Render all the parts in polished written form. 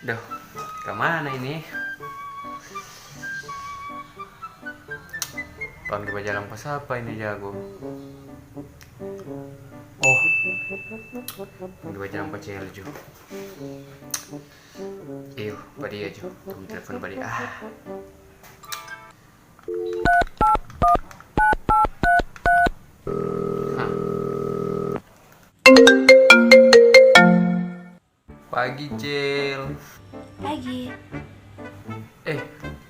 Duh, kemana ini? Panggil baca jalan pas apa ini jago? Oh, panggil baca jalan pas Celju. Iyo, padi aja. Tunggu telepon padi. Pagi, Cil. Pagi.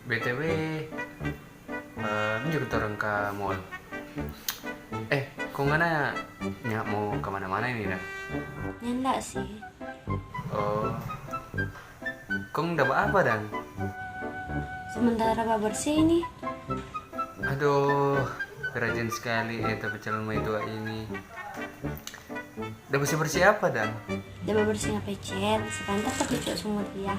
BTW, ini juga orang ke mall. Kok nggak mau kemana-mana ini dah? Nyanda sih. Oh, kok nggak apa dan? Sementara bersih ini. Aduh, rajin sekali tapi calon mai tua ini. Udah bersih-bersih apa dan? Dia bersih ngapain chat. Sekarang tak cuci semua dia.